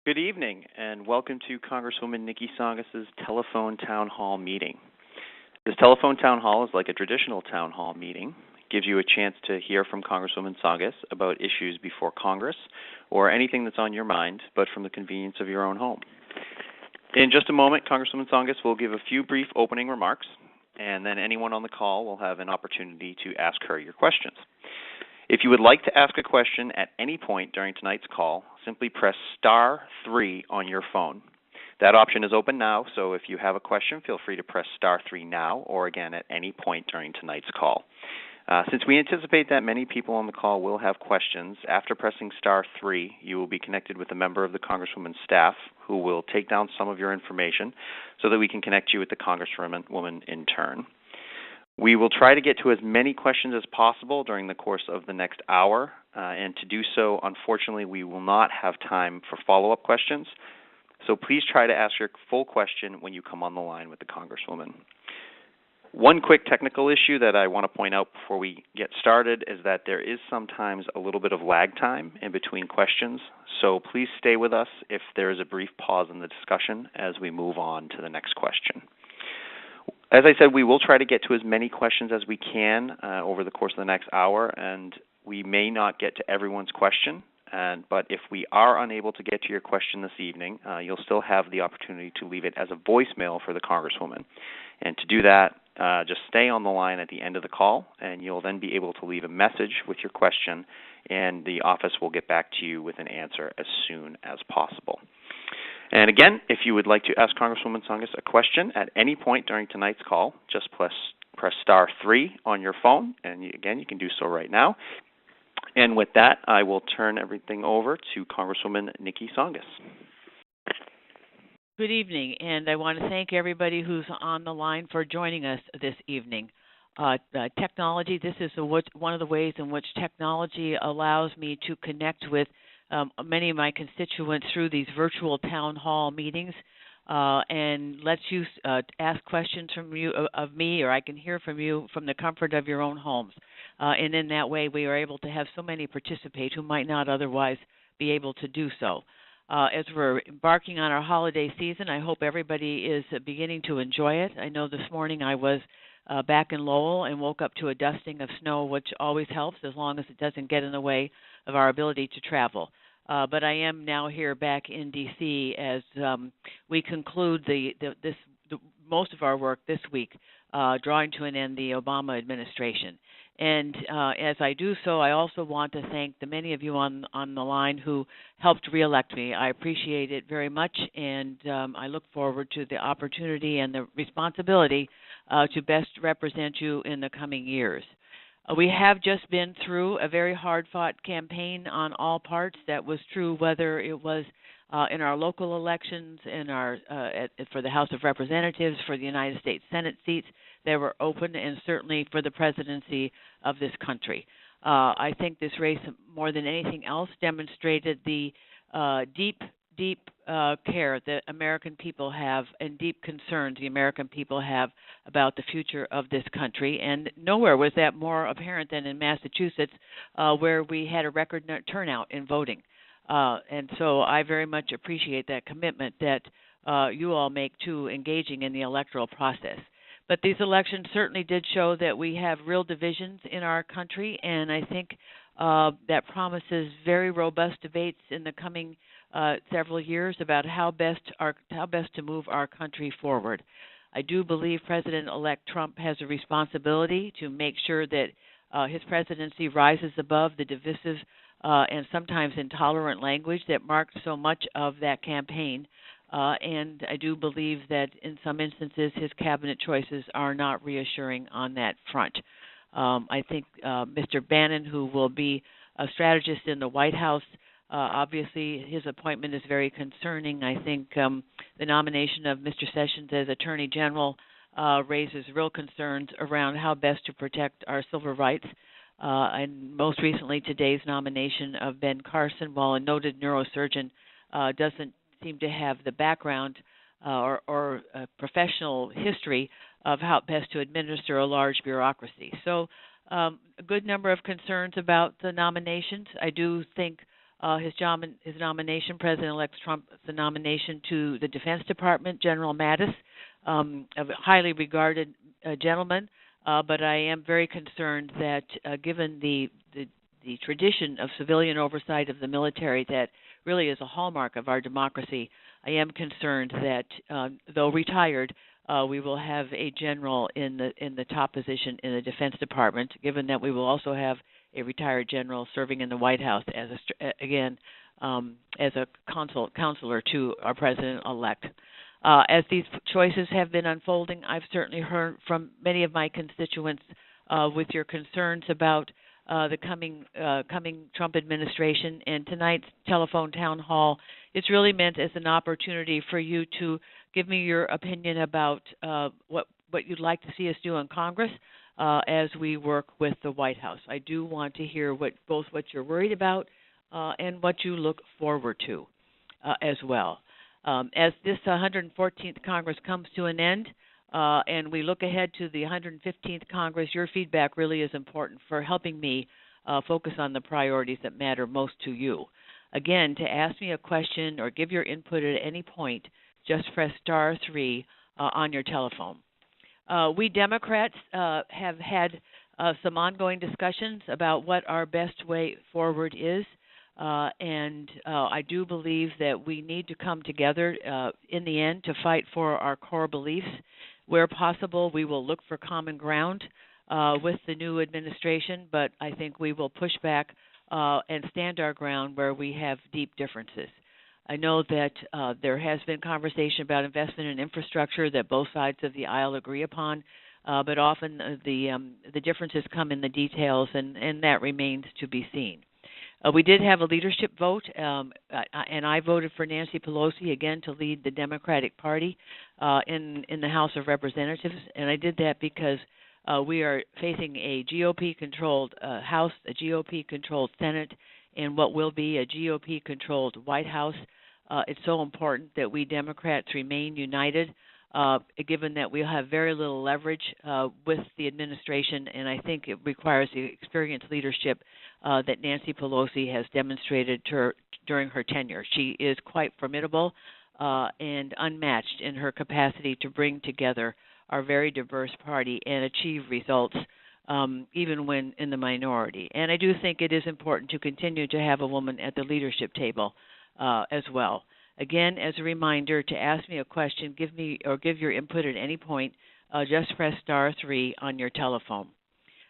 Good evening, and welcome to Congresswoman Nikki Tsongas' telephone town hall meeting. This telephone town hall is like a traditional town hall meeting. It gives you a chance to hear from Congresswoman Tsongas about issues before Congress or anything that's on your mind, but from the convenience of your own home. In just a moment, Congresswoman Tsongas will give a few brief opening remarks, and then anyone on the call will have an opportunity to ask her your questions. If you would like to ask a question at any point during tonight's call, simply press *3 on your phone. That option is open now, so if you have a question, feel free to press *3 now or again at any point during tonight's call. Since we anticipate that many people on the call will have questions, after pressing *3, you will be connected with a member of the Congresswoman's staff who will take down some of your information so that we can connect you with the Congresswoman in turn. We will try to get to as many questions as possible during the course of the next hour, and to do so, unfortunately, we will not have time for follow-up questions. So please try to ask your full question when you come on the line with the Congresswoman. One quick technical issue that I want to point out before we get started is that there is sometimes a little bit of lag time in between questions, so please stay with us if there is a brief pause in the discussion as we move on to the next question. As I said, we will try to get to as many questions as we can over the course of the next hour, and we may not get to everyone's question. But if we are unable to get to your question this evening, you'll still have the opportunity to leave it as a voicemail for the Congresswoman. And to do that, just stay on the line at the end of the call, and you'll then be able to leave a message with your question, and the office will get back to you with an answer as soon as possible. And again, if you would like to ask Congresswoman Tsongas a question at any point during tonight's call, just press *3 on your phone, and again, you can do so right now. And with that, I will turn everything over to Congresswoman Nikki Tsongas. Good evening, and I want to thank everybody who's on the line for joining us this evening. Technology, this is one of the ways in which technology allows me to connect with many of my constituents through these virtual town hall meetings, and lets you ask questions from you of me, or I can hear from you from the comfort of your own homes. And in that way, we are able to have so many participate who might not otherwise be able to do so. As we're embarking on our holiday season, I hope everybody is beginning to enjoy it. I know this morning I was back in Lowell and woke up to a dusting of snow, which always helps as long as it doesn't get in the way of our ability to travel. But I am now here back in D.C. as we conclude most of our work this week, drawing to an end the Obama administration. And as I do so, I also want to thank the many of you on the line who helped reelect me. I appreciate it very much, and I look forward to the opportunity and the responsibility to best represent you in the coming years. We have just been through a very hard-fought campaign on all parts. That was true whether it was in our local elections, for the House of Representatives, for the United States Senate seats that were open, and certainly for the presidency of this country. I think this race, more than anything else, demonstrated the deep care that American people have and deep concerns the American people have about the future of this country. And nowhere was that more apparent than in Massachusetts, where we had a record turnout in voting. And so I very much appreciate that commitment that you all make to engaging in the electoral process. But these elections certainly did show that we have real divisions in our country, and I think that promises very robust debates in the coming several years about how best to move our country forward. I do believe President-elect Trump has a responsibility to make sure that his presidency rises above the divisive and sometimes intolerant language that marked so much of that campaign. And I do believe that in some instances his cabinet choices are not reassuring on that front. I think Mr. Bannon, who will be a strategist in the White House, obviously his appointment is very concerning. I think the nomination of Mr. Sessions as Attorney General raises real concerns around how best to protect our civil rights. And most recently, today's nomination of Ben Carson, while a noted neurosurgeon, doesn't seem to have the background or professional history of how best to administer a large bureaucracy. So a good number of concerns about the nominations. I do think his nomination, President-elect Trump's nomination to the Defense Department, General Mattis, a highly regarded gentleman, but I am very concerned that given the tradition of civilian oversight of the military that really is a hallmark of our democracy, I am concerned that though retired, we will have a general in the top position in the Defense Department, given that we will also have a retired general serving in the White House as a counselor to our president-elect. As these choices have been unfolding, I've certainly heard from many of my constituents with your concerns about the coming Trump administration. And tonight's telephone town hall is really meant as an opportunity for you to give me your opinion about what you'd like to see us do in Congress as we work with the White House. I do want to hear both what you're worried about and what you look forward to as well. As this 114th Congress comes to an end and we look ahead to the 115th Congress, your feedback really is important for helping me focus on the priorities that matter most to you. Again, to ask me a question or give your input at any point, just press *3 on your telephone. We Democrats have had some ongoing discussions about what our best way forward is. And I do believe that we need to come together in the end to fight for our core beliefs. Where possible, we will look for common ground with the new administration, but I think we will push back and stand our ground where we have deep differences. I know that there has been conversation about investment in infrastructure that both sides of the aisle agree upon, but often the differences come in the details, and that remains to be seen. We did have a leadership vote, and I voted for Nancy Pelosi again to lead the Democratic Party in the House of Representatives, and I did that because we are facing a GOP-controlled House, a GOP-controlled Senate, and what will be a GOP-controlled White House. It's so important that we Democrats remain united, given that we have very little leverage with the administration, and I think it requires the experienced leadership that Nancy Pelosi has demonstrated during her tenure. She is quite formidable and unmatched in her capacity to bring together our very diverse party and achieve results even when in the minority. And I do think it is important to continue to have a woman at the leadership table as well. Again, as a reminder, to ask me a question, give your input at any point, just press *3 on your telephone.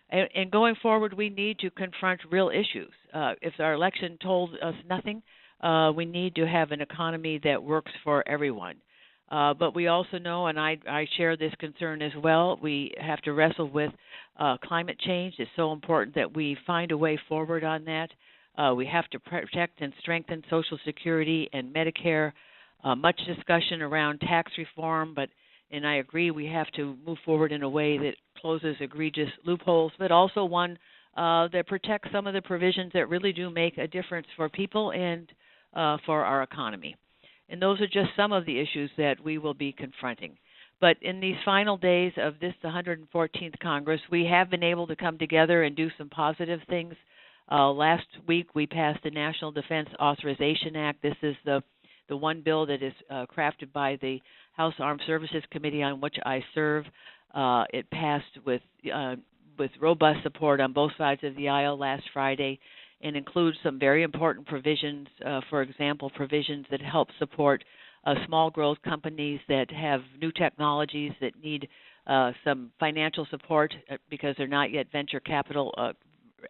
And going forward, we need to confront real issues. If our election told us nothing, we need to have an economy that works for everyone. But we also know, and I share this concern as well, we have to wrestle with climate change. It's so important that we find a way forward on that. We have to protect and strengthen Social Security and Medicare. Much discussion around tax reform, and I agree we have to move forward in a way that closes egregious loopholes, but also one that protects some of the provisions that really do make a difference for people and for our economy. And those are just some of the issues that we will be confronting. But in these final days of this 114th Congress, we have been able to come together and do some positive things. Last week, we passed the National Defense Authorization Act. This is the one bill that is crafted by the House Armed Services Committee, on which I serve. It passed with robust support on both sides of the aisle last Friday, and includes some very important provisions. For example, provisions that help support small growth companies that have new technologies that need some financial support because they're not yet venture capital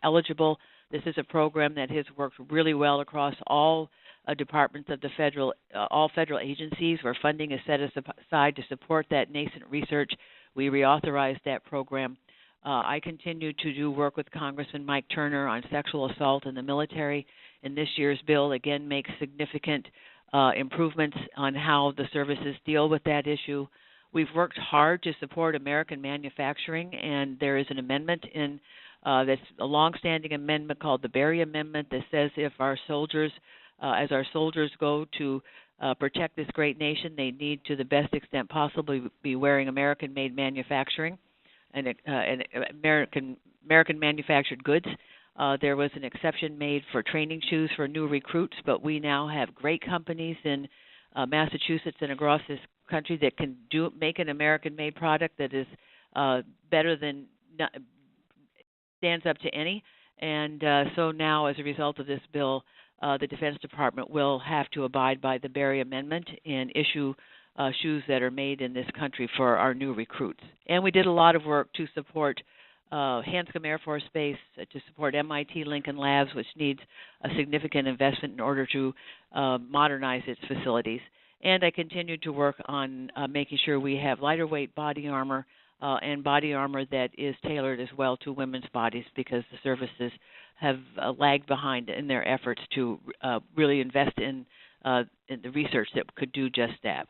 eligible. This is a program that has worked really well across all departments of the all federal agencies, where funding is set aside to support that nascent research. We reauthorized that program. I continue to do work with Congressman Mike Turner on sexual assault in the military, and this year's bill again makes significant improvements on how the services deal with that issue. We've worked hard to support American manufacturing, and there is an amendment in that's a longstanding amendment called the Berry Amendment that says if our soldiers, as our soldiers go to protect this great nation, they need to the best extent possible be wearing American-made manufacturing and American manufactured goods. There was an exception made for training shoes for new recruits, but we now have great companies in Massachusetts and across this country that can make an American-made product that is better than stands up to any. And so now, as a result of this bill, the Defense Department will have to abide by the Berry Amendment and issue shoes that are made in this country for our new recruits. And we did a lot of work to support Hanscom Air Force Base, to support MIT Lincoln Labs, which needs a significant investment in order to modernize its facilities. And I continued to work on making sure we have lighter weight body armor and body armor that is tailored as well to women's bodies, because the services have lagged behind in their efforts to really invest in the research that could do just that.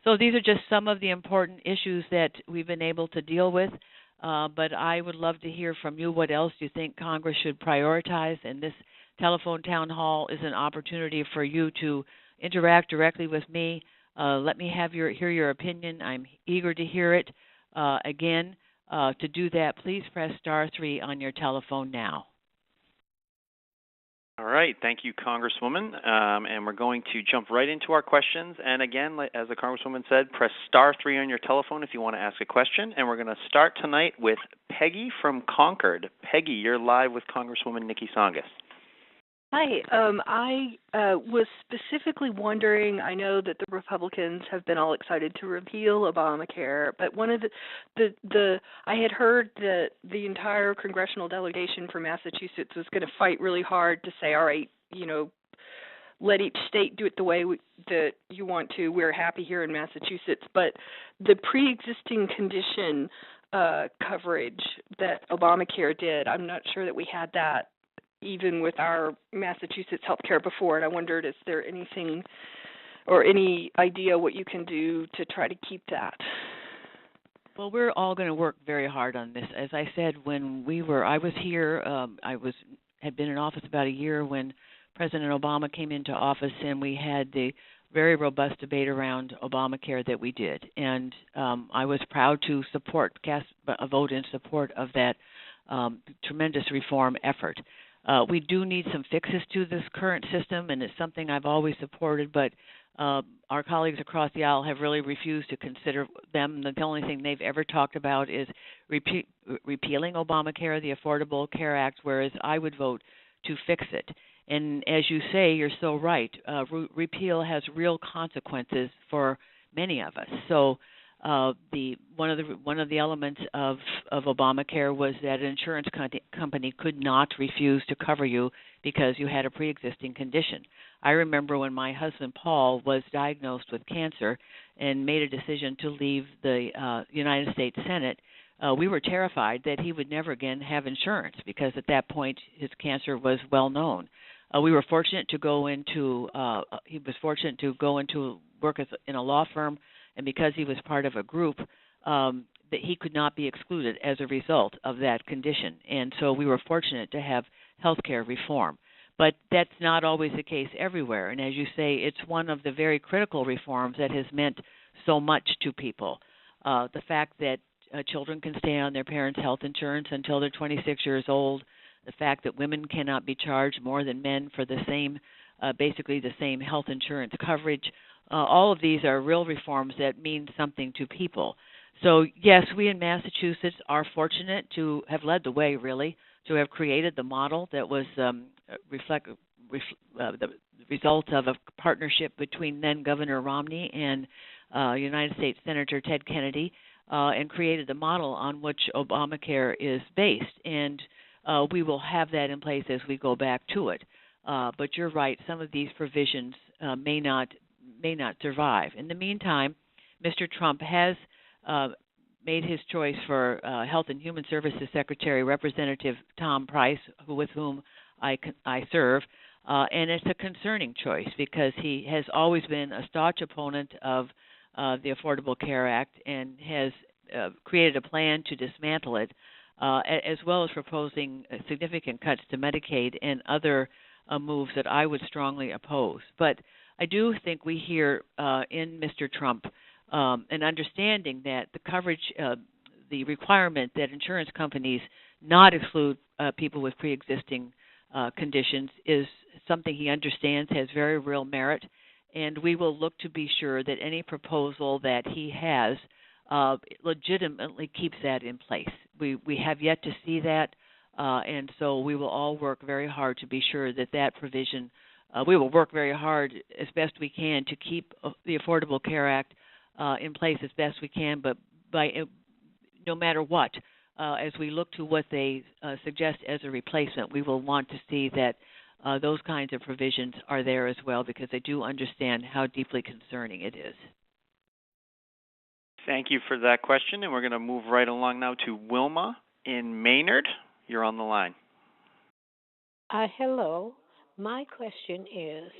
So these are just some of the important issues that we've been able to deal with, but I would love to hear from you. What else do you think Congress should prioritize? And this telephone town hall is an opportunity for you to interact directly with me. Let me hear your opinion. I'm eager to hear it. Again, to do that, please press *3 on your telephone now. All right. Thank you, Congresswoman. And we're going to jump right into our questions. And again, as the Congresswoman said, press *3 on your telephone if you want to ask a question. And we're going to start tonight with Peggy from Concord. Peggy, you're live with Congresswoman Nikki Tsongas. Hi. I was specifically wondering, I know that the Republicans have been all excited to repeal Obamacare, but one of I had heard that the entire congressional delegation from Massachusetts was going to fight really hard to say, all right, let each state do it the way that you want to. We're happy here in Massachusetts. But the pre-existing condition coverage that Obamacare did, I'm not sure that we had that even with our Massachusetts healthcare before, and I wondered, is there anything or any idea what you can do to try to keep that? Well, we're all going to work very hard on this. As I said, I was here, had been in office about a year when President Obama came into office, and we had the very robust debate around Obamacare that we did. And I was proud to cast a vote in support of that tremendous reform effort. We do need some fixes to this current system, and it's something I've always supported, but our colleagues across the aisle have really refused to consider them. The only thing they've ever talked about is repealing Obamacare, the Affordable Care Act, whereas I would vote to fix it. And as you say, you're so right. Repeal has real consequences for many of us. So one of the elements of Obamacare was that an insurance company could not refuse to cover you because you had a pre-existing condition. I remember when my husband Paul was diagnosed with cancer and made a decision to leave the United States Senate. We were terrified that he would never again have insurance because at that point his cancer was well known. We were fortunate to go into work in a law firm. And because he was part of a group, that he could not be excluded as a result of that condition. And so we were fortunate to have health care reform. But that's not always the case everywhere. And as you say, it's one of the very critical reforms that has meant so much to people. The fact that children can stay on their parents' health insurance until they're 26 years old, the fact that women cannot be charged more than men for the same, basically the same health insurance coverage. All of these are real reforms that mean something to people. So, yes, we in Massachusetts are fortunate to have led the way, really, to have created the model that was the result of a partnership between then Governor Romney and United States Senator Ted Kennedy, and created the model on which Obamacare is based. And we will have that in place as we go back to it. But you're right, some of these provisions may not survive. In the meantime, Mr. Trump has made his choice for Health and Human Services Secretary Representative Tom Price, with whom I serve, and it's a concerning choice because he has always been a staunch opponent of the Affordable Care Act and has created a plan to dismantle it, as well as proposing significant cuts to Medicaid and other moves that I would strongly oppose. But I do think we hear in Mr. Trump an understanding that the coverage, the requirement that insurance companies not exclude people with pre-existing conditions is something he understands has very real merit, and we will look to be sure that any proposal that he has legitimately keeps that in place. We have yet to see that, and so we will all work very hard to be sure that that provision, we will work very hard as best we can to keep the Affordable Care Act in place as best we can, but no matter what, as we look to what they suggest as a replacement, we will want to see that those kinds of provisions are there as well, because I do understand how deeply concerning it is. Thank you for that question, and we're going to move right along now to Wilma in Maynard. You're on the line. Hello. My question is,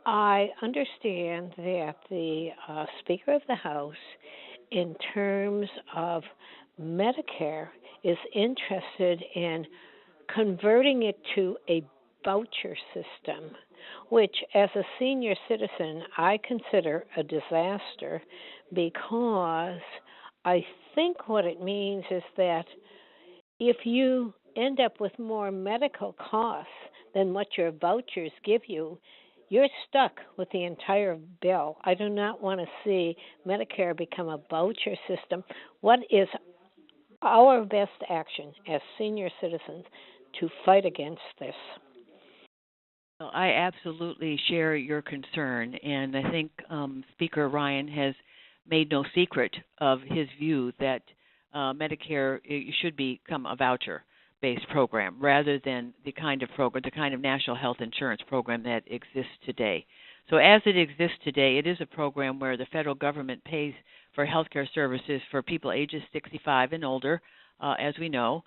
I understand that the Speaker of the House, in terms of Medicare, is interested in converting it to a voucher system, which as a senior citizen I consider a disaster, because I think what it means is that if you end up with more medical costs than what your vouchers give you, you're stuck with the entire bill. I do not want to see Medicare become a voucher system. What is our best action as senior citizens to fight against this? Well, I absolutely share your concern, and I think Speaker Ryan has made no secret of his view that Medicare should become a voucher-based program rather than the kind of national health insurance program that exists today. So as it exists today, it is a program where the federal government pays for health care services for people ages 65 and older, as we know.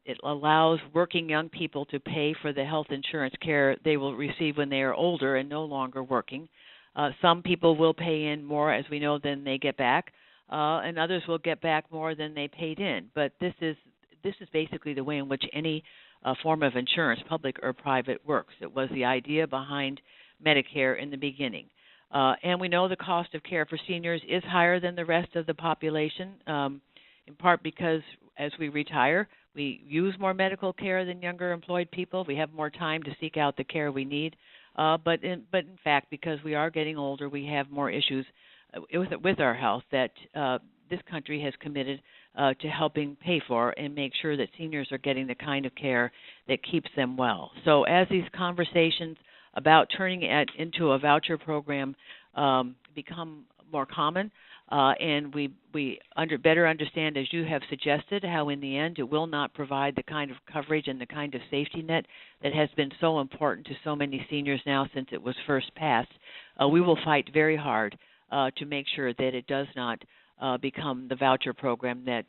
It allows working young people to pay for the health insurance care they will receive when they are older and no longer working. Some people will pay in more, as we know, than they get back, and others will get back more than they paid in. But this is basically the way in which any form of insurance, public or private, works. It was the idea behind Medicare in the beginning. And we know the cost of care for seniors is higher than the rest of the population, in part because as we retire, we use more medical care than younger employed people. We have more time to seek out the care we need. But in fact, because we are getting older, we have more issues with our health that this country has committed to helping pay for and make sure that seniors are getting the kind of care that keeps them well. So as these conversations about turning it into a voucher program become more common, and we better understand, as you have suggested, how in the end it will not provide the kind of coverage and the kind of safety net that has been so important to so many seniors now since it was first passed, we will fight very hard to make sure that it does not become the voucher program that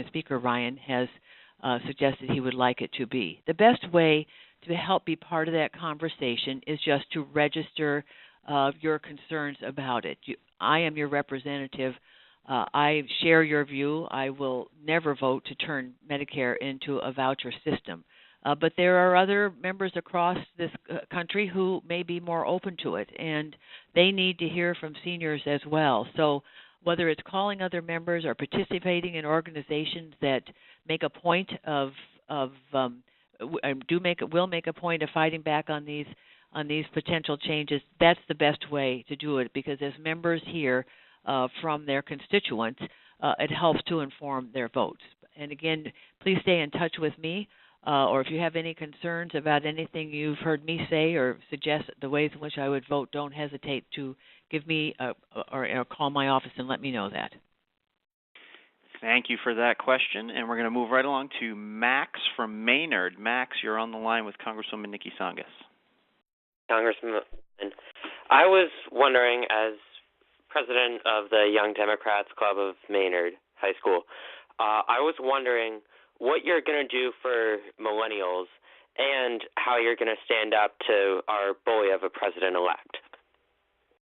Speaker Ryan has suggested he would like it to be. The best way to help be part of that conversation is just to register your concerns about it. I am your representative. I share your view. I will never vote to turn Medicare into a voucher system. But there are other members across this country who may be more open to it, and they need to hear from seniors as well. So whether it's calling other members or participating in organizations that make a point will make a point of fighting back on these potential changes, that's the best way to do it, because as members hear from their constituents, it helps to inform their votes. And again, please stay in touch with me, or if you have any concerns about anything you've heard me say or suggest the ways in which I would vote, don't hesitate to give me or call my office and let me know that. Thank you for that question, and we're going to move right along to Max from Maynard. Max, you're on the line with Congresswoman Nikki Tsongas. Congressman, I was wondering, as president of the Young Democrats Club of Maynard High School, I was wondering what you're going to do for millennials and how you're going to stand up to our bully of a president-elect.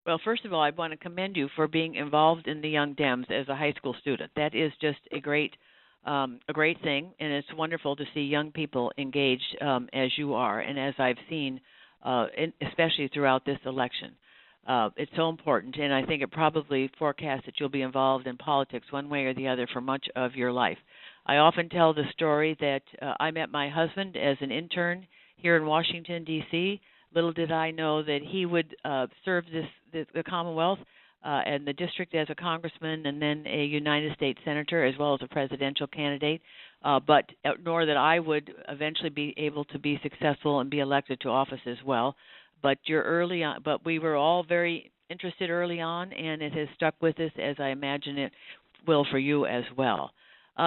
Well, first of all, I want to commend you for being involved in the Young Dems as a high school student. That is just a great thing, and it's wonderful to see young people engaged as you are, and as I've seen, especially throughout this election. It's so important, and I think it probably forecasts that you'll be involved in politics one way or the other for much of your life. I often tell the story that I met my husband as an intern here in Washington, D.C. Little did I know that he would serve the Commonwealth and the district as a congressman and then a United States senator as well as a presidential candidate, but nor that I would eventually be able to be successful and be elected to office as well. But but we were all very interested early on, and it has stuck with us as I imagine it will for you as well.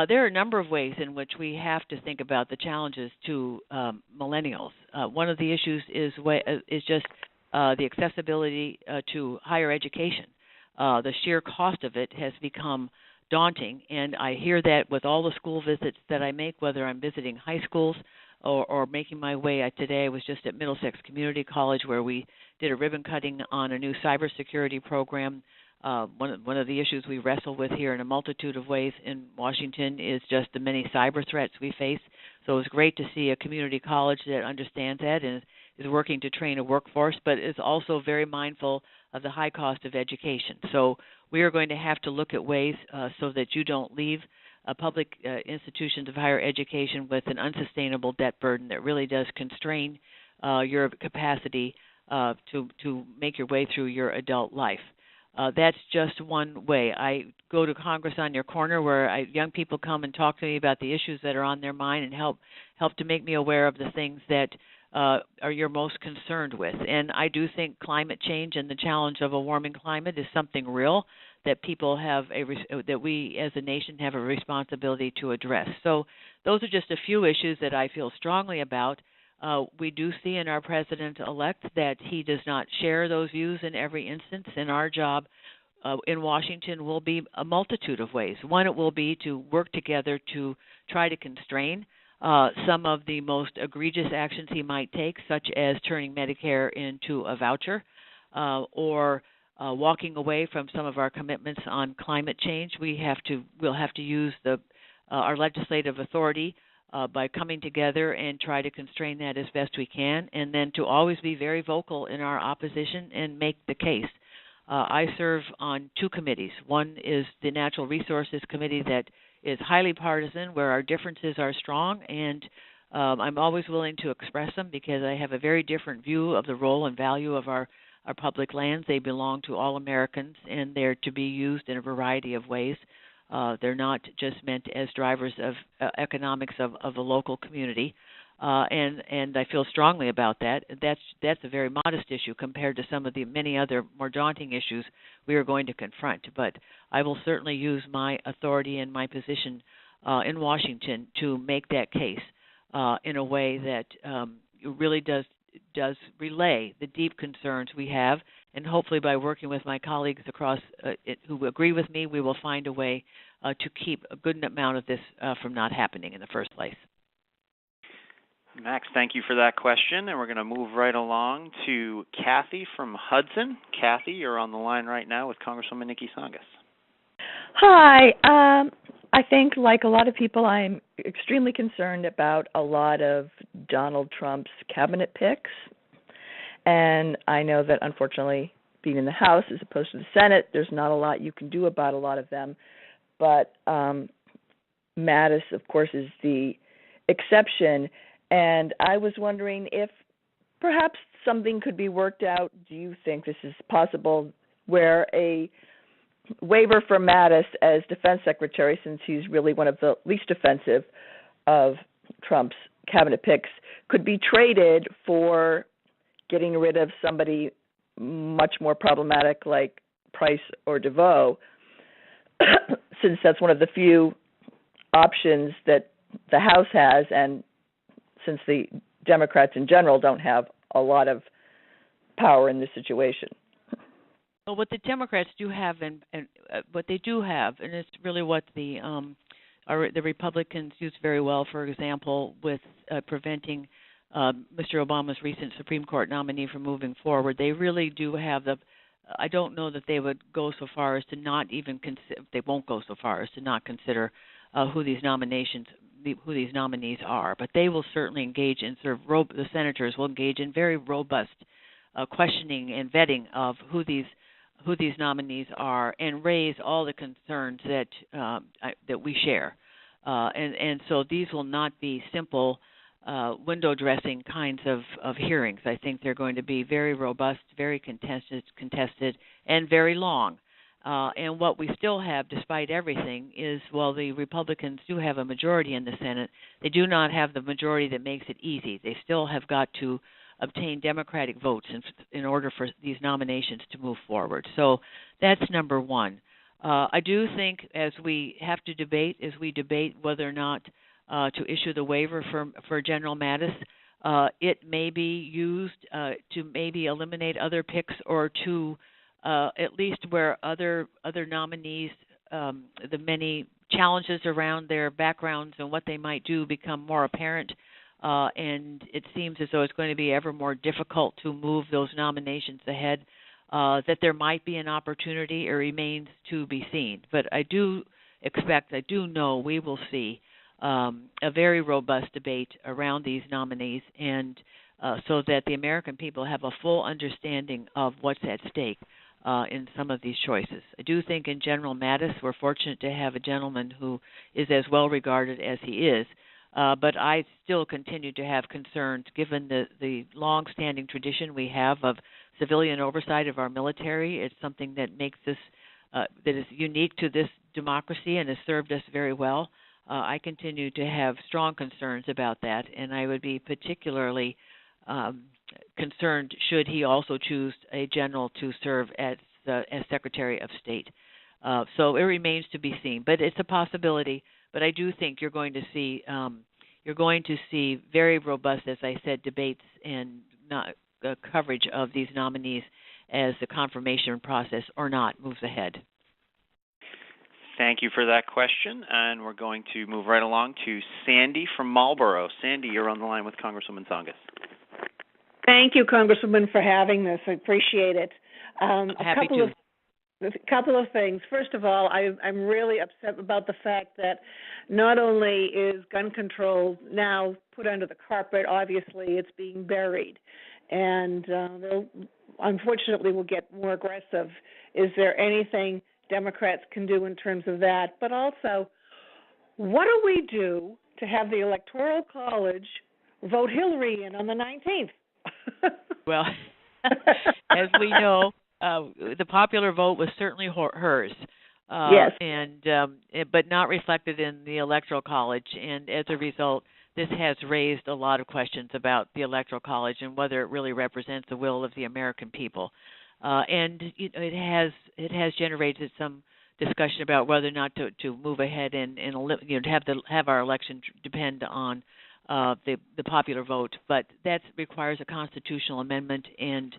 There are a number of ways in which we have to think about the challenges to millennials. One of the issues is just the accessibility to higher education. The sheer cost of it has become daunting, and I hear that with all the school visits that I make, whether I'm visiting high schools or making my way. Today I was just at Middlesex Community College where we did a ribbon cutting on a new cybersecurity program. One of the issues we wrestle with here in a multitude of ways in Washington is just the many cyber threats we face. So it's great to see a community college that understands that and is working to train a workforce, but is also very mindful of the high cost of education. So we are going to have to look at ways so that you don't leave public institutions of higher education with an unsustainable debt burden that really does constrain your capacity to make your way through your adult life. That's just one way. I go to Congress on Your Corner where young people come and talk to me about the issues that are on their mind and help to make me aware of the things that are you're most concerned with. And I do think climate change and the challenge of a warming climate is something real that people have that we as a nation have a responsibility to address. So those are just a few issues that I feel strongly about. We do see in our president-elect that he does not share those views in every instance, and our job in Washington will be a multitude of ways. One, it will be to work together to try to constrain some of the most egregious actions he might take, such as turning Medicare into a voucher or walking away from some of our commitments on climate change. We'll have to use our legislative authority by coming together and try to constrain that as best we can, and then to always be very vocal in our opposition and make the case. I serve on two committees. One is the Natural Resources Committee that is highly partisan, where our differences are strong, and I'm always willing to express them because I have a very different view of the role and value of our public lands. They belong to all Americans, and they're to be used in a variety of ways. They're not just meant as drivers of economics of a local community, and I feel strongly about that. That's a very modest issue compared to some of the many other more daunting issues we are going to confront. But I will certainly use my authority and my position in Washington to make that case in a way that really does relay the deep concerns we have, and hopefully by working with my colleagues across who agree with me, we will find a way to keep a good amount of this from not happening in the first place. Max, thank you for that question, and we're going to move right along to Kathy from Hudson. Kathy, you're on the line right now with Congresswoman Nikki Tsongas. Hi. I think, like a lot of people, I'm extremely concerned about a lot of Donald Trump's cabinet picks. And I know that, unfortunately, being in the House as opposed to the Senate, there's not a lot you can do about a lot of them. But Mattis, of course, is the exception. And I was wondering if perhaps something could be worked out. Do you think this is possible, where a waiver for Mattis as defense secretary, since he's really one of the least offensive of Trump's cabinet picks, could be traded for getting rid of somebody much more problematic like Price or DeVoe, since that's one of the few options that the House has, and since the Democrats in general don't have a lot of power in this situation. Well, what the Democrats do have, and what they do have, and it's really what the Republicans used very well, for example, with preventing Mr. Obama's recent Supreme Court nominee from moving forward. They really do have I don't know that they would go so far as to not even consider. They won't go so far as to not consider who these nominees are. But they will certainly engage in the senators will engage in very robust questioning and vetting of who these nominees are, and raise all the concerns that we share. And so these will not be simple window dressing kinds of hearings. I think they're going to be very robust, very contested, and very long. And what we still have, despite everything, is while the Republicans do have a majority in the Senate, they do not have the majority that makes it easy. They still have got to obtain Democratic votes in order for these nominations to move forward. So that's number one. I do think as we debate whether or not to issue the waiver for General Mattis, it may be used to maybe eliminate other picks or to at least where other nominees, the many challenges around their backgrounds and what they might do become more apparent. And it seems as though it's going to be ever more difficult to move those nominations ahead, that there might be an opportunity. It remains to be seen. But I do know we will see a very robust debate around these nominees, and so that the American people have a full understanding of what's at stake in some of these choices. I do think in General Mattis, we're fortunate to have a gentleman who is as well regarded as he is. But I still continue to have concerns, given the long-standing tradition we have of civilian oversight of our military. It's something that makes this, that is unique to this democracy and has served us very well. I continue to have strong concerns about that, and I would be particularly concerned should he also choose a general to serve as Secretary of State. So it remains to be seen, but it's a possibility. But I do think you're going to see very robust, as I said, debates and coverage of these nominees as the confirmation process or not moves ahead. Thank you for that question, and we're going to move right along to Sandy from Marlboro. Sandy, you're on the line with Congresswoman Tsongas. Thank you, Congresswoman, for having this. I appreciate it. A couple of things. First of all, I'm really upset about the fact that not only is gun control now put under the carpet, obviously it's being buried, and unfortunately will get more aggressive. Is there anything Democrats can do in terms of that? But also, what do we do to have the Electoral College vote Hillary in on the 19th? Well, as we know, the popular vote was certainly hers, yes, but not reflected in the Electoral College. And as a result, this has raised a lot of questions about the Electoral College and whether it really represents the will of the American people. And it has generated some discussion about whether or not to move ahead and have our election depend on the popular vote. But that requires a constitutional amendment and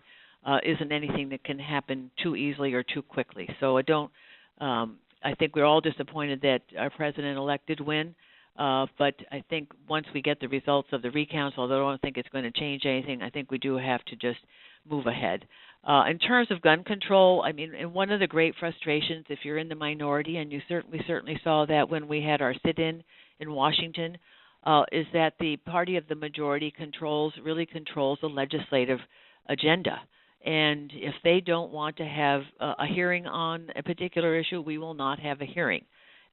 isn't anything that can happen too easily or too quickly. So I think we're all disappointed that our president-elect did win, but I think once we get the results of the recounts, although I don't think it's going to change anything, I think we do have to just move ahead. In terms of gun control, I mean, and one of the great frustrations, if you're in the minority, and we certainly saw that when we had our sit-in in Washington, is that the party of the majority really controls the legislative agenda. And if they don't want to have a hearing on a particular issue, we will not have a hearing.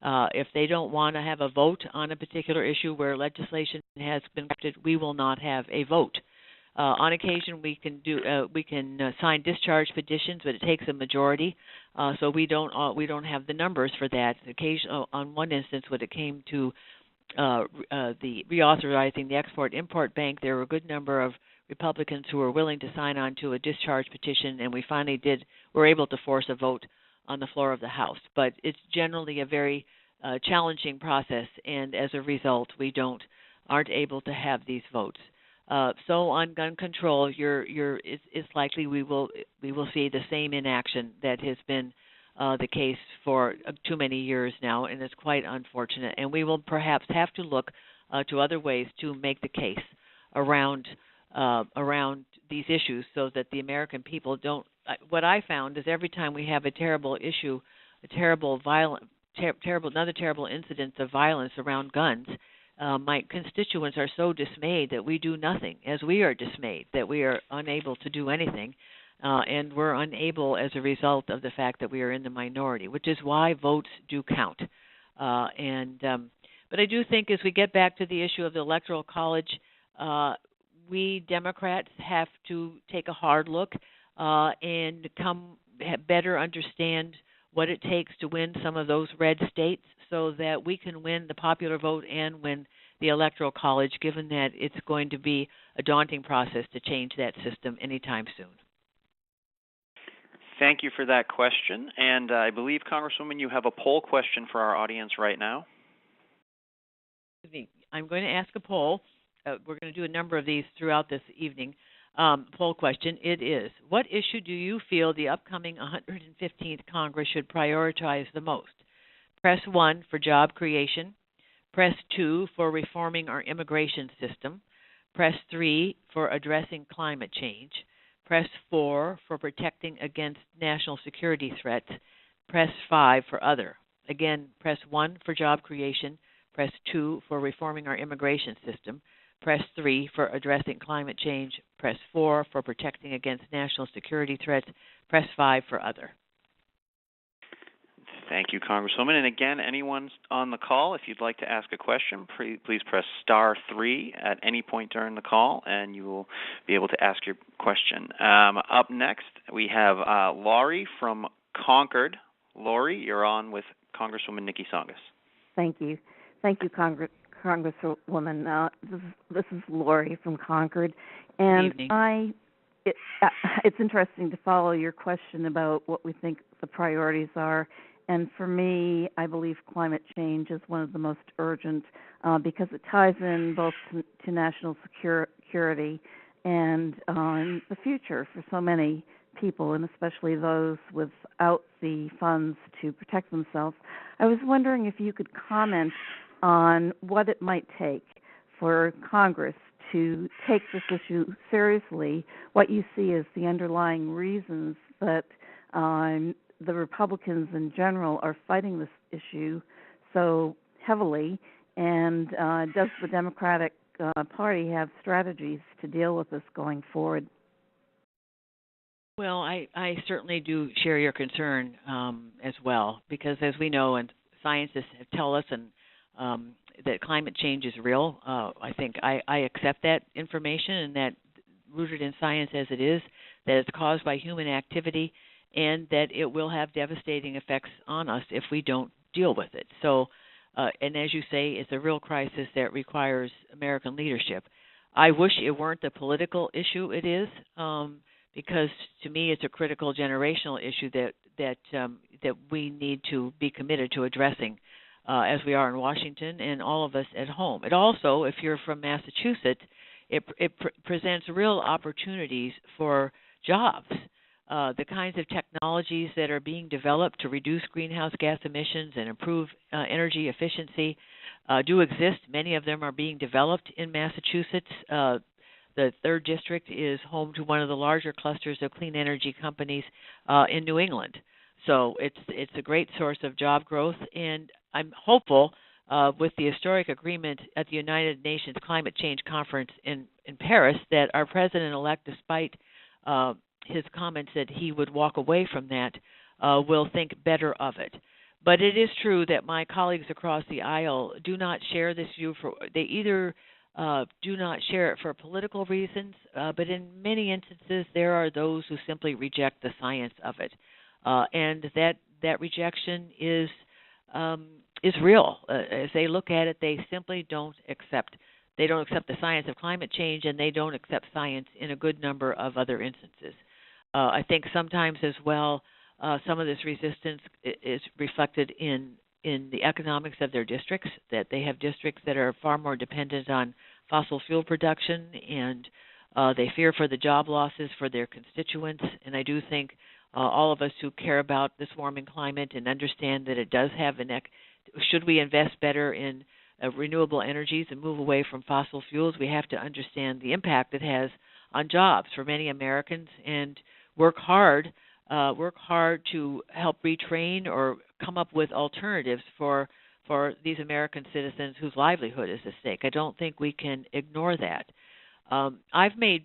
If they don't want to have a vote on a particular issue where legislation has been adopted, we will not have a vote. On occasion, we can sign discharge petitions, but it takes a majority, so we don't have the numbers for that. On one instance, when it came to the reauthorizing the Export-Import Bank, there were a good number of Republicans who were willing to sign on to a discharge petition, and we finally were able to force a vote on the floor of the House. But it's generally a very challenging process, and as a result, we aren't able to have these votes. So on gun control, it's likely we will see the same inaction that has been the case for too many years now, and it's quite unfortunate. And we will perhaps have to look to other ways to make the case around these issues, so that the American people don't. What I found is every time we have a terrible issue, another terrible incident of violence around guns, my constituents are so dismayed that we do nothing, as we are dismayed that we are unable to do anything, and we're unable as a result of the fact that we are in the minority, which is why votes do count. But I do think as we get back to the issue of the Electoral College, we Democrats have to take a hard look and better understand what it takes to win some of those red states so that we can win the popular vote and win the Electoral College, given that it's going to be a daunting process to change that system anytime soon. Thank you for that question. And I believe, Congresswoman, you have a poll question for our audience right now. I'm going to ask a poll. We're going to do a number of these throughout this evening. Poll question. It is, what issue do you feel the upcoming 115th Congress should prioritize the most? Press 1 for job creation. Press 2 for reforming our immigration system. Press 3 for addressing climate change. Press 4 for protecting against national security threats. Press 5 for other. Again, press 1 for job creation. Press 2 for reforming our immigration system. Press 3 for addressing climate change. Press 4 for protecting against national security threats. Press 5 for other. Thank you, Congresswoman. And again, anyone on the call, if you'd like to ask a question, please press *3 at any point during the call, and you will be able to ask your question. Up next, we have Laurie from Concord. Laurie, you're on with Congresswoman Nikki Tsongas. Thank you. Thank you, Congresswoman. This is Laurie from Concord. And it's interesting to follow your question about what we think the priorities are. And for me, I believe climate change is one of the most urgent because it ties in both to national security and the future for so many people, and especially those without the funds to protect themselves. I was wondering if you could comment on what it might take for Congress to take this issue seriously, what you see as the underlying reasons that the Republicans in general are fighting this issue so heavily, and does the Democratic Party have strategies to deal with this going forward? Well, I certainly do share your concern as well, because as we know, and scientists tell us, and that climate change is real. I think I accept that information, and that rooted in science as it is, that it's caused by human activity, and that it will have devastating effects on us if we don't deal with it. So, and as you say, it's a real crisis that requires American leadership. I wish it weren't the political issue it is, because to me it's a critical generational issue that we need to be committed to addressing, as we are in Washington and all of us at home. It also, if you're from Massachusetts, it presents real opportunities for jobs. The kinds of technologies that are being developed to reduce greenhouse gas emissions and improve energy efficiency do exist. Many of them are being developed in Massachusetts. The 3rd District is home to one of the larger clusters of clean energy companies in New England. So it's a great source of job growth, and I'm hopeful with the historic agreement at the United Nations Climate Change Conference in Paris that our president-elect, despite his comments that he would walk away from that, will think better of it. But it is true that my colleagues across the aisle do not share this view. They either do not share it for political reasons, but in many instances there are those who simply reject the science of it, and that rejection is real. As they look at it, they simply don't accept. They don't accept the science of climate change, and they don't accept science in a good number of other instances. I think sometimes as well, some of this resistance is reflected in the economics of their districts, that they have districts that are far more dependent on fossil fuel production, and they fear for the job losses for their constituents. And I do think all of us who care about this warming climate and understand that it does have should we invest better in renewable energies and move away from fossil fuels, we have to understand the impact it has on jobs for many Americans, and work hard to help retrain or come up with alternatives for these American citizens whose livelihood is at stake. I don't think we can ignore that. I've made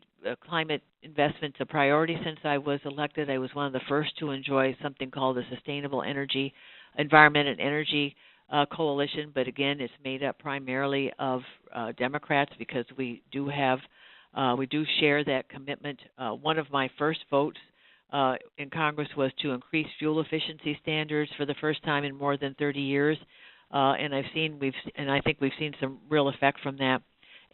climate investments a priority since I was elected. I was one of the first to enjoy something called the Sustainable Energy, Environment and Energy coalition, but again, it's made up primarily of Democrats because we do share that commitment. One of my first votes in Congress was to increase fuel efficiency standards for the first time in more than 30 years, and I think we've seen some real effect from that.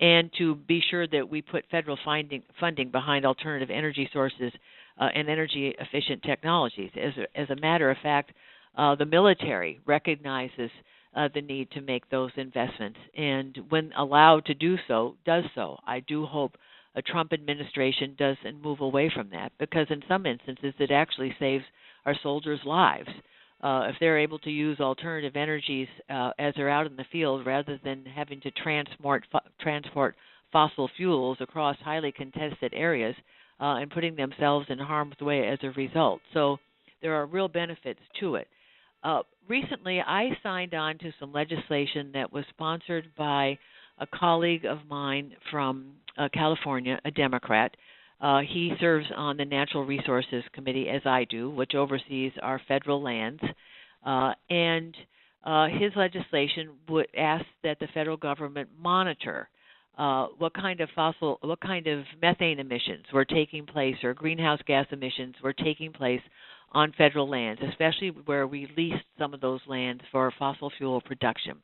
And to be sure that we put federal funding behind alternative energy sources and energy efficient technologies. As a matter of fact, the military recognizes the need to make those investments, and when allowed to do so, does so. I do hope a Trump administration doesn't move away from that, because in some instances it actually saves our soldiers' lives. If they're able to use alternative energies as they're out in the field, rather than having to transport fossil fuels across highly contested areas and putting themselves in harm's way as a result. So there are real benefits to it. Recently, I signed on to some legislation that was sponsored by a colleague of mine from California, a Democrat. He serves on the Natural Resources Committee, as I do, which oversees our federal lands. And his legislation would ask that the federal government monitor what kind of methane emissions were taking place, or greenhouse gas emissions were taking place on federal lands, especially where we leased some of those lands for fossil fuel production.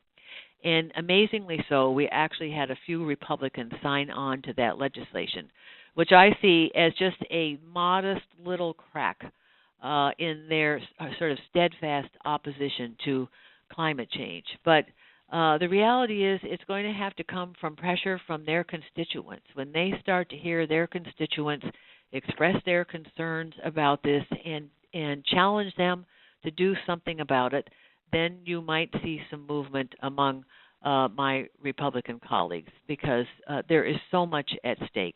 And amazingly so, we actually had a few Republicans sign on to that legislation, which I see as just a modest little crack in their sort of steadfast opposition to climate change. But the reality is it's going to have to come from pressure from their constituents. When they start to hear their constituents express their concerns about this and challenge them to do something about it, then you might see some movement among my Republican colleagues, because there is so much at stake.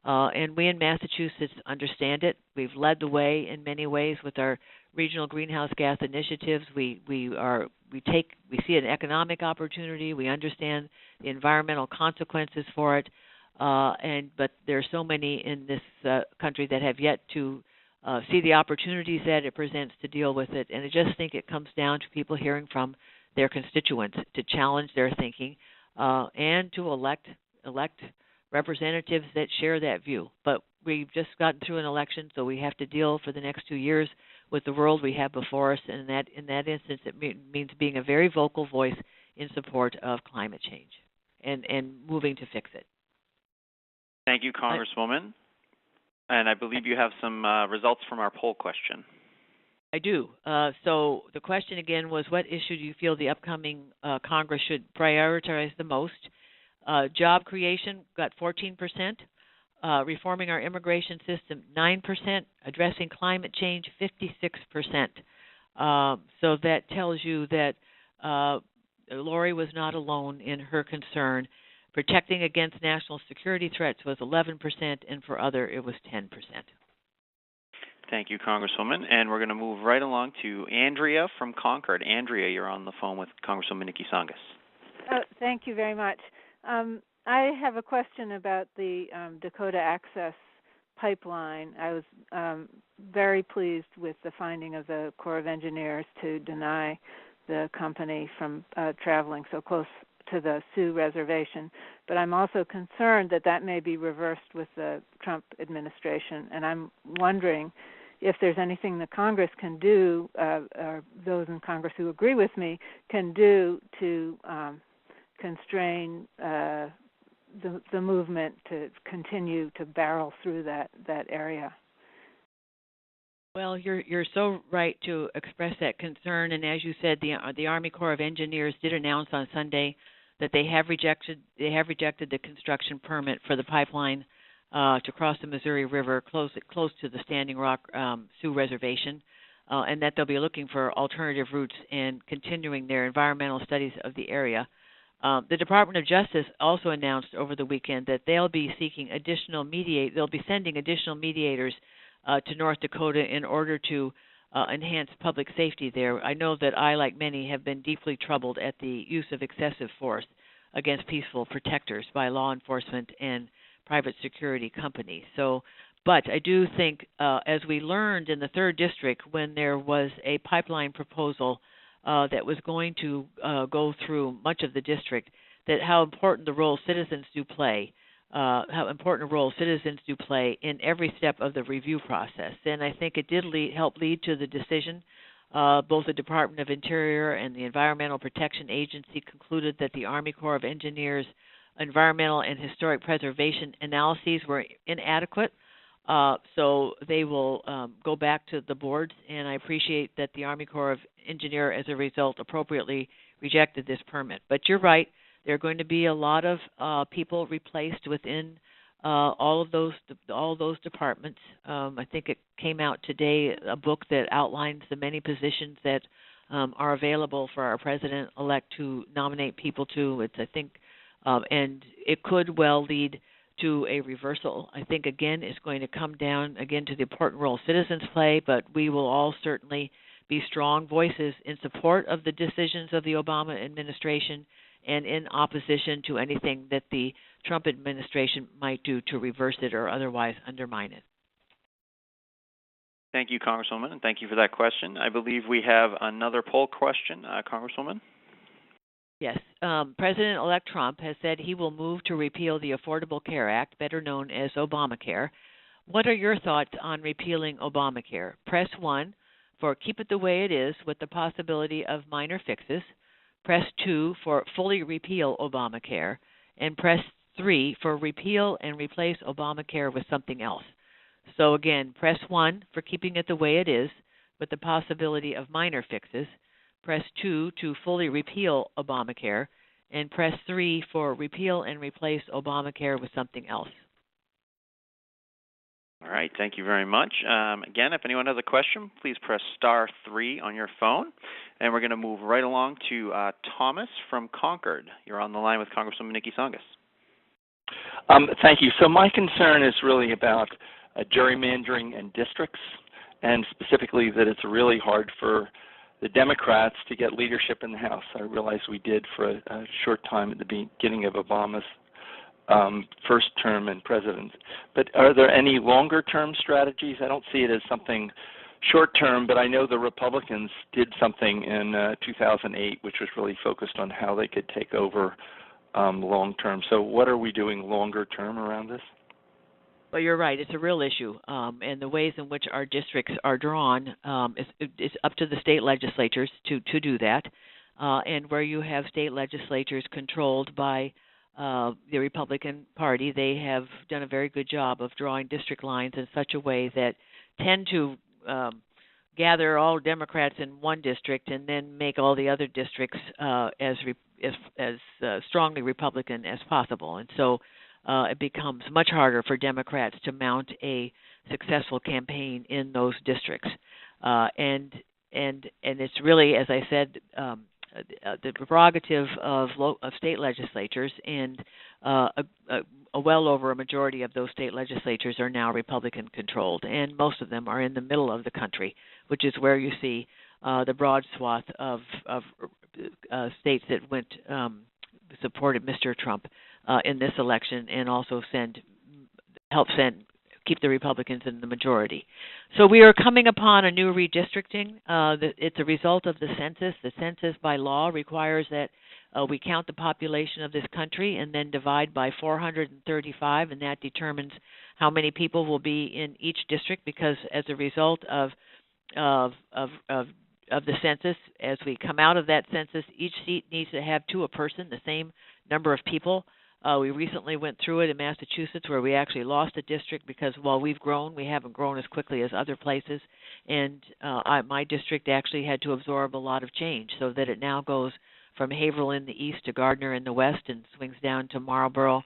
And we in Massachusetts understand it. We've led the way in many ways with our regional greenhouse gas initiatives. We see an economic opportunity. We understand the environmental consequences for it. But there are so many in this country that have yet to see the opportunities that it presents to deal with it. And I just think it comes down to people hearing from their constituents to challenge their thinking and to elect representatives that share that view. But we've just gotten through an election, so we have to deal for the next 2 years with the world we have before us. And in that instance, it means being a very vocal voice in support of climate change and moving to fix it. Thank you, Congresswoman. And I believe you have some results from our poll question. I do. So the question again was, what issue do you feel the upcoming Congress should prioritize the most? Job creation got 14%, reforming our immigration system 9%, addressing climate change 56%. So that tells you that Lori was not alone in her concern. Protecting against national security threats was 11%, and for other it was 10%. Thank you, Congresswoman. And we're going to move right along to Andrea from Concord. Andrea, you're on the phone with Congresswoman Nikki Tsongas. Thank you very much. I have a question about the Dakota Access Pipeline. I was very pleased with the finding of the Corps of Engineers to deny the company from traveling so close to the Sioux Reservation. But I'm also concerned that may be reversed with the Trump administration, and I'm wondering if there's anything that Congress can do, or those in Congress who agree with me can do to constrain the movement to continue to barrel through that area. Well, you're so right to express that concern, and as you said, the Army Corps of Engineers did announce on Sunday that they have rejected the construction permit for the pipeline to cross the Missouri River close to the Standing Rock Sioux Reservation, and that they'll be looking for alternative routes and continuing their environmental studies of the area. The Department of Justice also announced over the weekend that they'll be sending additional mediators to North Dakota in order to enhance public safety there. I know that I, like many, have been deeply troubled at the use of excessive force against peaceful protectors by law enforcement and private security companies. But I do think, as we learned in the 3rd District when there was a pipeline proposal that was going to go through much of the district, that how important the role citizens do play, in every step of the review process. And I think it did help lead to the decision. Both the Department of Interior and the Environmental Protection Agency concluded that the Army Corps of Engineers' environmental and historic preservation analyses were inadequate. So they will go back to the boards, and I appreciate that the Army Corps of Engineers, as a result, appropriately rejected this permit. But you're right, there are going to be a lot of people replaced within all of those departments. I think it came out today, a book that outlines the many positions that are available for our president-elect to nominate people to. And it could well lead to a reversal. I think, again, it's going to come down, again, to the important role citizens play, but we will all certainly be strong voices in support of the decisions of the Obama administration and in opposition to anything that the Trump administration might do to reverse it or otherwise undermine it. Thank you, Congresswoman, and thank you for that question. I believe we have another poll question, Congresswoman. Yes. President-elect Trump has said he will move to repeal the Affordable Care Act, better known as Obamacare. What are your thoughts on repealing Obamacare? Press 1 for keep it the way it is with the possibility of minor fixes. Press 2 for fully repeal Obamacare. And press 3 for repeal and replace Obamacare with something else. So again, press 1 for keeping it the way it is with the possibility of minor fixes. Press 2 to fully repeal Obamacare, and press 3 for repeal and replace Obamacare with something else. All right, thank you very much. Again, if anyone has a question, please press star 3 on your phone. And we're going to move right along to Thomas from Concord. You're on the line with Congresswoman Nikki Tsongas. Thank you. So my concern is really about gerrymandering in districts, and specifically that it's really hard for the Democrats to get leadership in the House. I realize we did for a short time at the beginning of Obama's first term in president. But are there any longer-term strategies? I don't see it as something short-term, but I know the Republicans did something in 2008, which was really focused on how they could take over long-term. So what are we doing longer-term around this? Well, you're right. It's a real issue, and the ways in which our districts are drawn, it's up to the state legislatures to do that. And where you have state legislatures controlled by the Republican Party, they have done a very good job of drawing district lines in such a way that tend to gather all Democrats in one district and then make all the other districts as strongly Republican as possible. And so it becomes much harder for Democrats to mount a successful campaign in those districts. And it's really, as I said, the prerogative of state legislatures, and well over a majority of those state legislatures are now Republican controlled, and most of them are in the middle of the country, which is where you see the broad swath of states that supported Mr. Trump in this election, and also keep the Republicans in the majority. So we are coming upon a new redistricting. It's a result of the census. The census by law requires that we count the population of this country and then divide by 435, and that determines how many people will be in each district, because as a result of the census, as we come out of that census, each seat needs to have to a person the same number of people. We recently went through it in Massachusetts, where we actually lost a district because while we've grown, we haven't grown as quickly as other places. And my district actually had to absorb a lot of change, so that it now goes from Haverhill in the east to Gardner in the west, and swings down to Marlborough,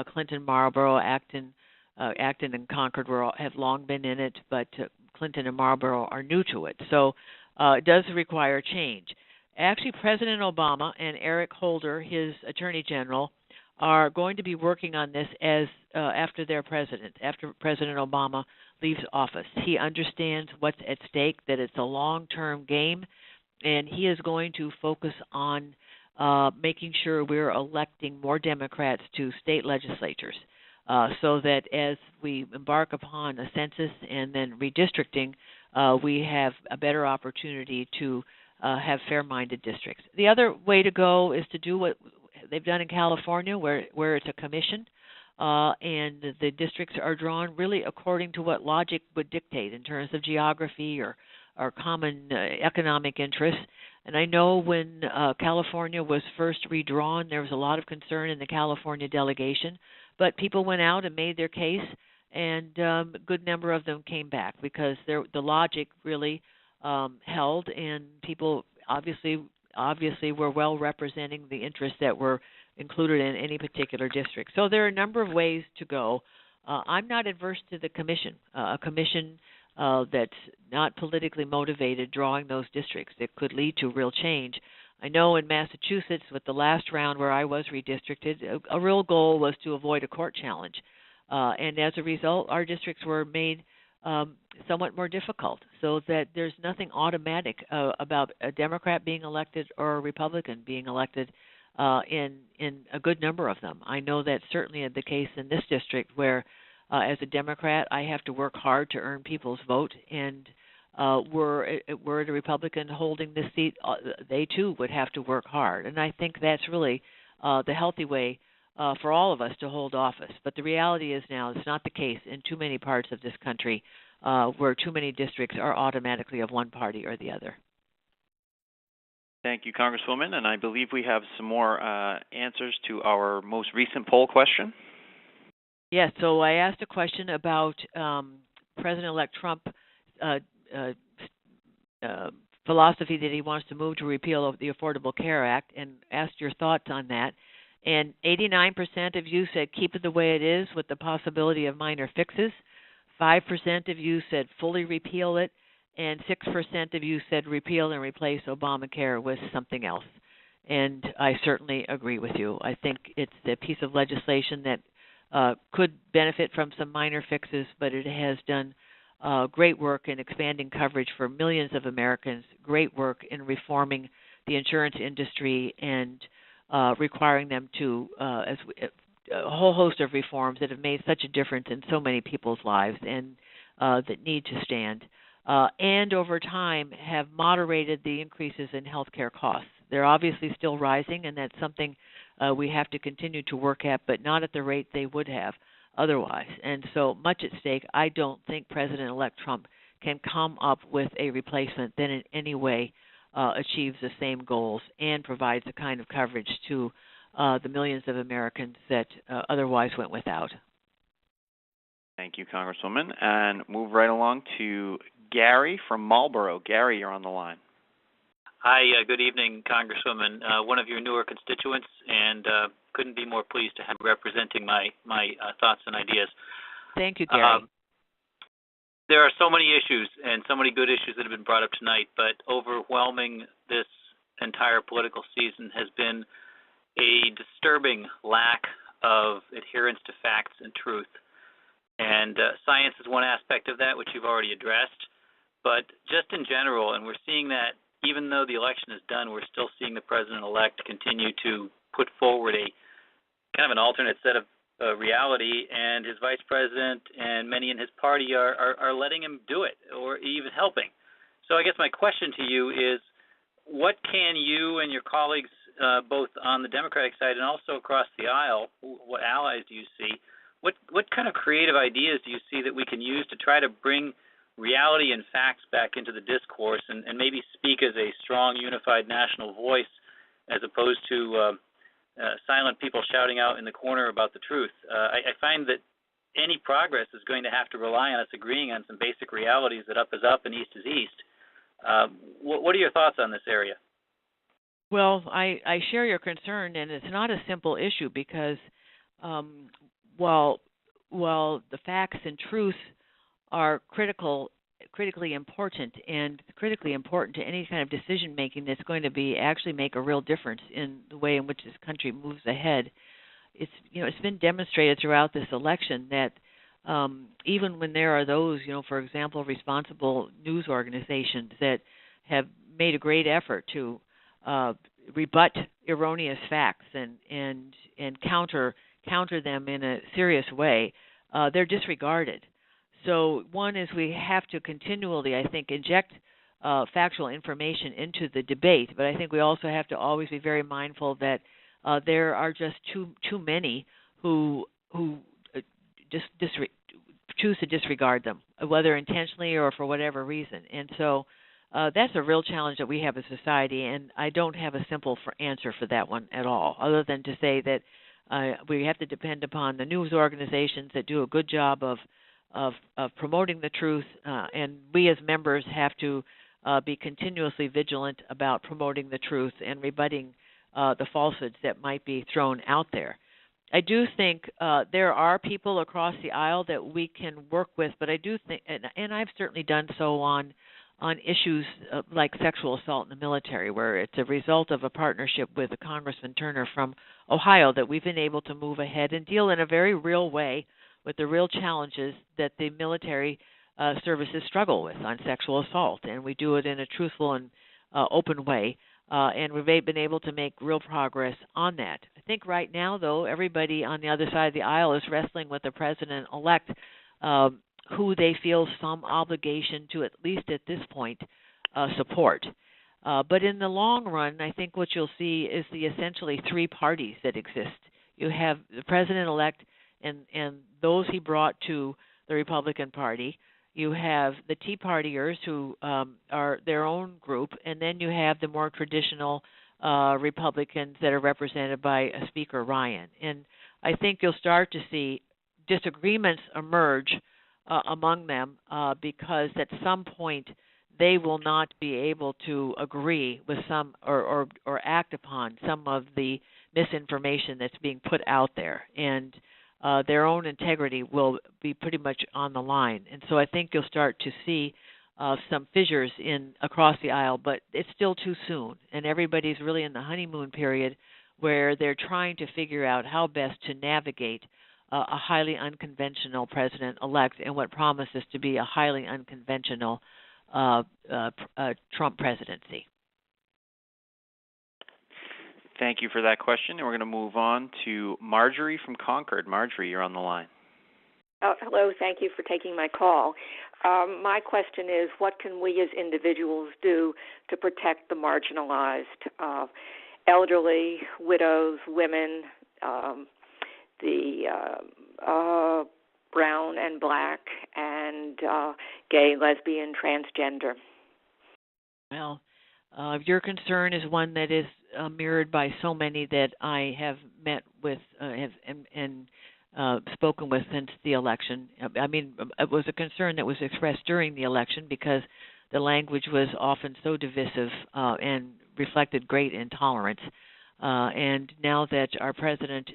Clinton, Marlborough, Acton and Concord have long been in it, but Clinton and Marlborough are new to it. So it does require change. Actually, President Obama and Eric Holder, his Attorney General, are going to be working on this after President Obama leaves office. He understands what's at stake, that it's a long-term game, and he is going to focus on making sure we're electing more Democrats to state legislatures, so that as we embark upon a census and then redistricting, we have a better opportunity to have fair-minded districts. The other way to go is to do what they've done in California, where it's a commission, and the districts are drawn really according to what logic would dictate in terms of geography or common economic interests. And I know when California was first redrawn, there was a lot of concern in the California delegation, but people went out and made their case, and a good number of them came back because the logic really held, and people obviously were well representing the interests that were included in any particular district. So there are a number of ways to go. I'm not adverse to the commission, a commission that's not politically motivated drawing those districts. It could lead to real change. I know in Massachusetts with the last round where I was redistricted, a real goal was to avoid a court challenge. And as a result, our districts were made somewhat more difficult, so that there's nothing automatic about a Democrat being elected or a Republican being elected in a good number of them. I know that's certainly the case in this district where as a Democrat, I have to work hard to earn people's vote, and were it a Republican holding this seat, they too would have to work hard. And I think that's really the healthy way for all of us to hold office. But the reality is now it's not the case in too many parts of this country where too many districts are automatically of one party or the other. Thank you, Congresswoman. And I believe we have some more answers to our most recent poll question. Yes, so I asked a question about President-elect Trump philosophy that he wants to move to repeal of the Affordable Care Act, and asked your thoughts on that. And 89% of you said keep it the way it is with the possibility of minor fixes. 5% of you said fully repeal it, and 6% of you said repeal and replace Obamacare with something else. And I certainly agree with you. I think it's a piece of legislation that could benefit from some minor fixes, but it has done great work in expanding coverage for millions of Americans, great work in reforming the insurance industry and requiring them to, a whole host of reforms that have made such a difference in so many people's lives and that need to stand. And over time have moderated the increases in health care costs. They're obviously still rising, and that's something we have to continue to work at, but not at the rate they would have otherwise. And so much at stake. I don't think President-elect Trump can come up with a replacement that in any way achieves the same goals and provides the kind of coverage to the millions of Americans that otherwise went without. Thank you, Congresswoman. And move right along to Gary from Marlboro. Gary, you're on the line. Hi, good evening, Congresswoman. One of your newer constituents, and couldn't be more pleased to have you representing my thoughts and ideas. Thank you, Gary. There are so many issues and so many good issues that have been brought up tonight, but overwhelming this entire political season has been a disturbing lack of adherence to facts and truth. And science is one aspect of that, which you've already addressed. But just in general, and we're seeing that even though the election is done, we're still seeing the president-elect continue to put forward a kind of an alternate set of reality, and his vice president and many in his party are letting him do it or even helping. So I guess my question to you is, what can you and your colleagues, both on the Democratic side and also across the aisle, what allies do you see, what kind of creative ideas do you see that we can use to try to bring reality and facts back into the discourse and maybe speak as a strong, unified national voice as opposed to silent people shouting out in the corner about the truth? I find that any progress is going to have to rely on us agreeing on some basic realities that up is up and east is east. What are your thoughts on this area? Well, I share your concern, and it's not a simple issue because while the facts and truth are critically important and critically important to any kind of decision making that's going to be actually make a real difference in the way in which this country moves ahead. It's been demonstrated throughout this election that even when there are those, for example, responsible news organizations that have made a great effort to rebut erroneous facts and counter them in a serious way, they're disregarded. So one is we have to continually, I think, inject factual information into the debate. But I think we also have to always be very mindful that there are just too many who just choose to disregard them, whether intentionally or for whatever reason. And so that's a real challenge that we have as a society, and I don't have a simple answer for that one at all, other than to say that we have to depend upon the news organizations that do a good job of promoting the truth, and we as members have to be continuously vigilant about promoting the truth and rebutting the falsehoods that might be thrown out there. I do think there are people across the aisle that we can work with, but I do think, and I've certainly done so on issues like sexual assault in the military, where it's a result of a partnership with Congressman Turner from Ohio that we've been able to move ahead and deal in a very real way with the real challenges that the military services struggle with on sexual assault, and we do it in a truthful and open way. And we've been able to make real progress on that. I think right now, though, everybody on the other side of the aisle is wrestling with the president-elect, who they feel some obligation to, at least at this point, support. But in the long run, I think what you'll see is the essentially three parties that exist. You have the president-elect and those he brought to the Republican Party. You have the Tea Partiers, who are their own group, and then you have the more traditional Republicans that are represented by Speaker Ryan. And I think you'll start to see disagreements emerge among them because at some point they will not be able to agree with some or act upon some of the misinformation that's being put out there. And their own integrity will be pretty much on the line. And so I think you'll start to see some fissures across the aisle, but it's still too soon. And everybody's really in the honeymoon period where they're trying to figure out how best to navigate a highly unconventional president-elect and what promises to be a highly unconventional Trump presidency. Thank you for that question, and we're going to move on to Marjorie from Concord. Marjorie, you're on the line. Hello, thank you for taking my call. My question is, what can we as individuals do to protect the marginalized, elderly, widows, women, the brown and black, and gay, lesbian, transgender? Well, your concern is one that is mirrored by so many that I have met with and spoken with since the election. I mean, it was a concern that was expressed during the election because the language was often so divisive and reflected great intolerance. And now that our president,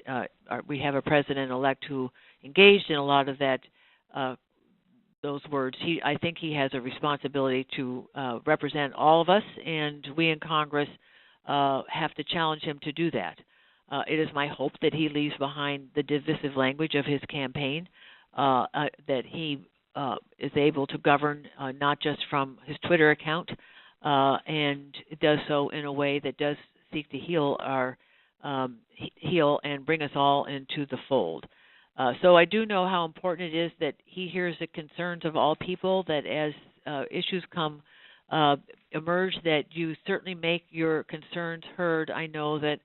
we have a president-elect who engaged in a lot of that those words, I think he has a responsibility to represent all of us, and we in Congress have to challenge him to do that. It is my hope that he leaves behind the divisive language of his campaign, that he is able to govern not just from his Twitter account, and does so in a way that does seek to heal and bring us all into the fold. So I do know how important it is that he hears the concerns of all people, that as issues come emerge, that you certainly make your concerns heard. I know that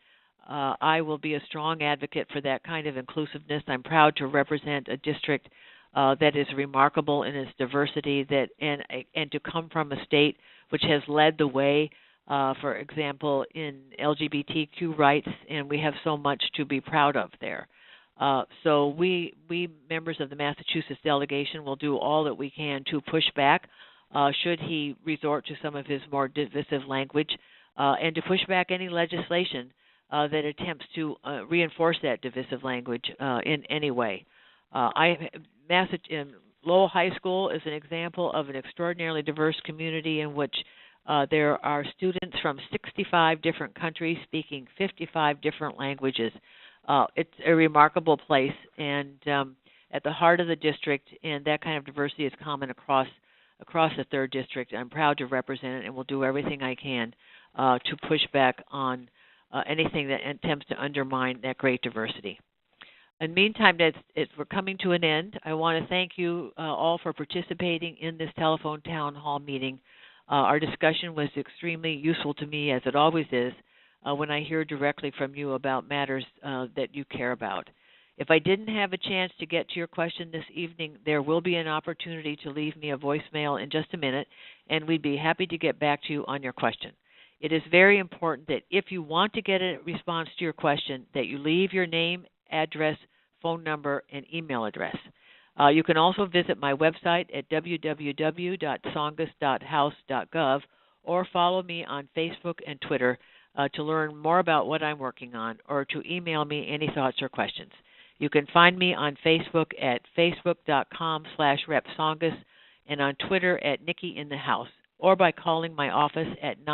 I will be a strong advocate for that kind of inclusiveness. I'm proud to represent a district that is remarkable in its diversity, and to come from a state which has led the way, for example, in LGBTQ rights, and we have so much to be proud of there. So we members of the Massachusetts delegation will do all that we can to push back should he resort to some of his more divisive language, and to push back any legislation that attempts to reinforce that divisive language in any way. Lowell High School is an example of an extraordinarily diverse community in which there are students from 65 different countries speaking 55 different languages. It's a remarkable place, and at the heart of the district, and that kind of diversity is common across the 3rd District. I'm proud to represent it, and will do everything I can to push back on anything that attempts to undermine that great diversity. In the meantime, we're coming to an end. I want to thank you all for participating in this telephone town hall meeting. Our discussion was extremely useful to me, as it always is, when I hear directly from you about matters that you care about. If I didn't have a chance to get to your question this evening, there will be an opportunity to leave me a voicemail in just a minute, and we'd be happy to get back to you on your question. It is very important that if you want to get a response to your question, that you leave your name, address, phone number, and email address. You can also visit my website at www.tsongas.house.gov or follow me on Facebook and Twitter to learn more about what I'm working on, or to email me any thoughts or questions. You can find me on Facebook at facebook.com/reptsongas and on Twitter at Nikki in the House, or by calling my office at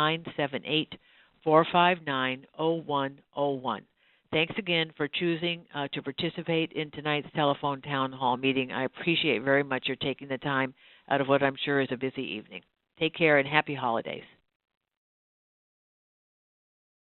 978-459-0101. Thanks again for choosing to participate in tonight's telephone town hall meeting. I appreciate very much your taking the time out of what I'm sure is a busy evening. Take care and happy holidays.